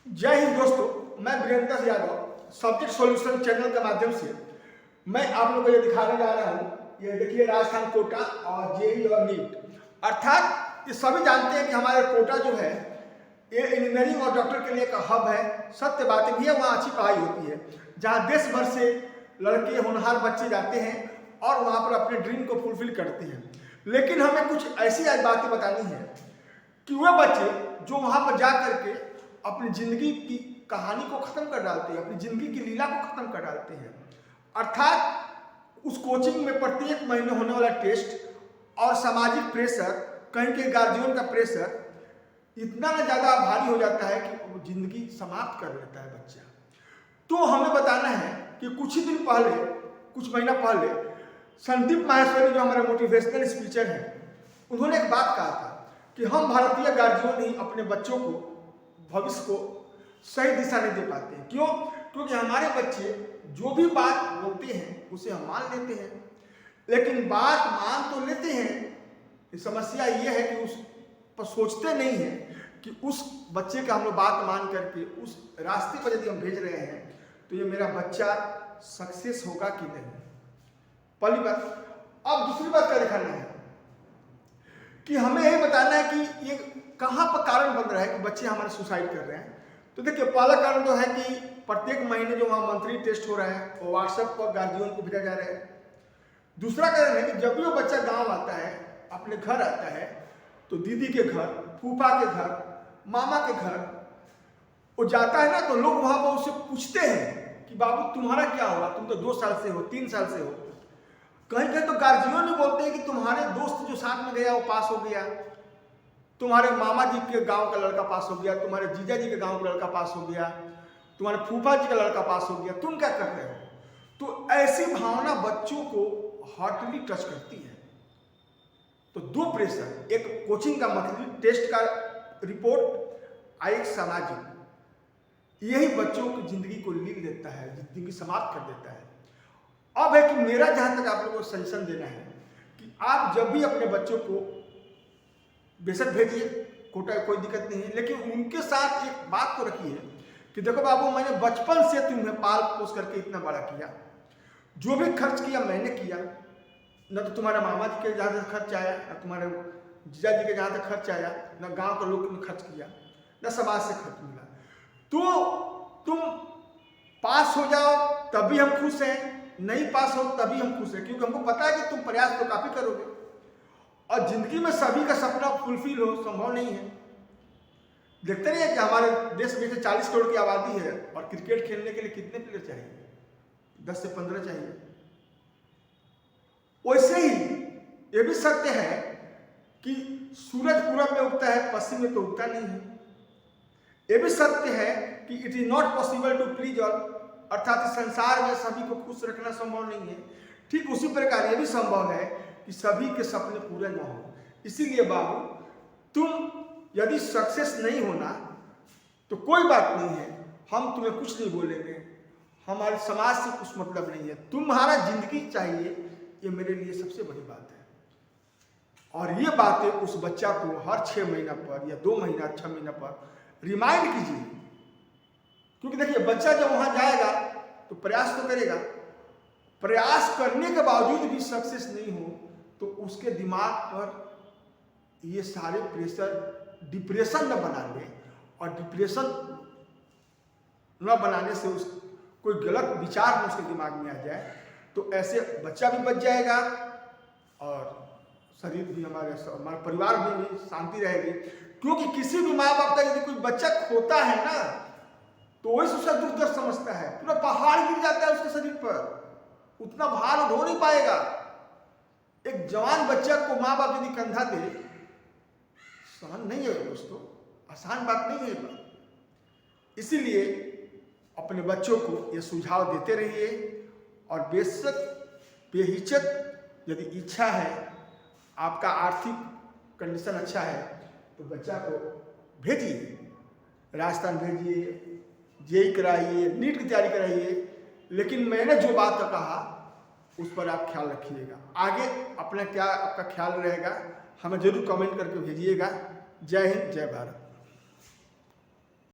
जय हिंद दोस्तों, मैं Virendra Yadav subject solution channel के माध्यम से मैं आप लोगों को ये दिखाने जा रहा हूँ। ये देखिए, राजस्थान कोटा और जेईई और नीट, अर्थात ये सभी जानते हैं कि हमारे कोटा जो है ये इंजीनियरिंग और डॉक्टर के लिए एक हब है। सत्य बात भी है, वहाँ अच्छी पढ़ाई होती है, जहाँ देश भर से लड़के होनहार बच्चे जाते हैं और वहाँ पर अपने ड्रीम को फुलफिल करते हैं। लेकिन हमें कुछ ऐसी आज बातें बतानी है कि वह बच्चे जो वहाँ पर जा करके अपनी जिंदगी की कहानी को खत्म कर डालते हैं, अपनी जिंदगी की लीला को खत्म कर डालते हैं। अर्थात उस कोचिंग में प्रत्येक महीने होने वाला टेस्ट और सामाजिक प्रेशर, कहीं के गार्जियन का प्रेशर इतना ना ज़्यादा भारी हो जाता है कि वो जिंदगी समाप्त कर लेता है बच्चा। तो हमें बताना है कि कुछ ही दिन पहले, कुछ महीना पहले संदीप माहेश्वरी जो हमारे मोटिवेशनल स्पीकर हैं, उन्होंने एक बात कहा था कि हम भारतीय गार्जियन ही अपने बच्चों को, भविष्य को सही दिशा नहीं दे पाते हैं। क्यों? क्योंकि हमारे बच्चे जो भी बात बोलते हैं उसे हम मान लेते हैं, लेकिन बात मान तो लेते हैं, समस्या ये है कि उस पर सोचते नहीं हैं कि उस बच्चे का हम लोग बात मान करके उस रास्ते पर यदि हम भेज रहे हैं तो ये मेरा बच्चा सक्सेस होगा कि नहीं। पहली बात। अब दूसरी बात क्या दिखाना है कि हमें यही बताना है कि ये कहाँ पर कारण बन रहा है कि बच्चे हमारे सुसाइड कर रहे हैं। तो देखिए, पहला कारण तो है कि प्रत्येक महीने जो वहाँ मंथली टेस्ट हो रहा है वो व्हाट्सएप पर गार्जियन को भेजा जा रहा है। दूसरा कारण है कि जब भी वो बच्चा गांव आता है, अपने घर आता है, तो दीदी के घर, फूफा के घर, मामा के घर वो जाता है ना, तो लोग वहाँ पर उससे पूछते हैं कि बाबू तुम्हारा क्या हुआ, तुम तो 2 साल से हो, 3 साल से हो। कहीं कहीं तो गार्जियन भी बोलते हैं कि तुम्हारे दोस्त जो साथ में गया वो पास हो गया, तुम्हारे मामा जी के गांव का लड़का पास हो गया, तुम्हारे जीजा जी के गांव का लड़का पास हो गया, तुम्हारे फूफा जी का लड़का पास हो गया, तुम क्या कर रहे हो। तो ऐसी भावना बच्चों को हार्टली टच करती है। तो दो प्रेशर, एक कोचिंग का मंथली टेस्ट का रिपोर्ट, एक सामाजिक, यही बच्चों की जिंदगी को लील देता है, जिंदगी समाप्त कर देता है। अब है कि मेरा जहां तक आप लोगों को सजेशन देना है कि आप जब भी अपने बच्चों को बेशक भेजिए, कोटा कोई दिक्कत नहीं है, लेकिन उनके साथ एक बात तो रखिए कि देखो बाबू, मैंने बचपन से तुम्हें पाल पोस करके इतना बड़ा किया, जो भी खर्च किया मैंने किया, न तो तुम्हारे मामा जी के जहाँ तक खर्च आया, न तुम्हारे जीजा जी के जहाँ तक खर्च आया, न गांव के लोग ने खर्च किया, न समाज से खर्च मिला। तो तुम पास हो जाओ तभी हम खुश हैं, नहीं पास हो तभी हम खुश हैं, क्योंकि हमको पता है कि तुम प्रयास तो काफी करोगे और जिंदगी में सभी का सपना फुलफिल हो संभव नहीं है। देखते नहीं है कि हमारे देश में 40 करोड़ की आबादी है और क्रिकेट खेलने के लिए कितने प्लेयर चाहिए? 10 से 15 चाहिए। वैसे ही ये भी सत्य है कि सूरज पूरब में उगता है, पश्चिम में तो उगता नहीं है। ये भी सत्य है कि it is not possible to please all, अर्थात इस संसार में सभी को खुश रखना संभव नहीं है। ठीक उसी प्रकार ये भी संभव है कि सभी के सपने पूरे न हो। इसीलिए बाबू, तुम यदि सक्सेस नहीं होना तो कोई बात नहीं है, हम तुम्हें कुछ नहीं बोलेंगे, हमारे समाज से कुछ मतलब नहीं है, तुम्हारा जिंदगी चाहिए, ये मेरे लिए सबसे बड़ी बात है। और ये बातें उस बच्चा को हर 6 महीना पर या 2 महीना 6 महीना पर रिमाइंड कीजिए, क्योंकि देखिए, बच्चा जब वहां जाएगा तो प्रयास तो करेगा, प्रयास करने के बावजूद भी सक्सेस नहीं हो तो उसके दिमाग पर ये सारे प्रेशर डिप्रेशन न बना ले, और डिप्रेशन न बनाने से उस कोई गलत विचार उसके दिमाग में आ जाए, तो ऐसे बच्चा भी बच जाएगा और शरीर भी, हमारे परिवार में भी शांति रहेगी। क्योंकि किसी भी माँ बाप का यदि कोई बच्चा खोता है ना, तो वही उसका दुख दर्द समझता है, पूरा पहाड़ गिर जाता है उसके शरीर पर, उतना भार ढो नहीं पाएगा। एक जवान बच्चा को माँ बाप यदि कंधा दे, सहन नहीं है दोस्तों, आसान बात नहीं है। इसीलिए अपने बच्चों को ये सुझाव देते रहिए, और बेशक बेहिचक यदि इच्छा है, आपका आर्थिक कंडीशन अच्छा है, तो बच्चा को भेजिए, राजस्थान भेजिए, जेईई कराइए, नीट की तैयारी कराइए, लेकिन मैंने जो बात कहा उस पर आप ख्याल रखिएगा। आगे अपना क्या आपका ख्याल रहेगा हमें जरूर कमेंट करके भेजिएगा। जय हिंद, जय भारत।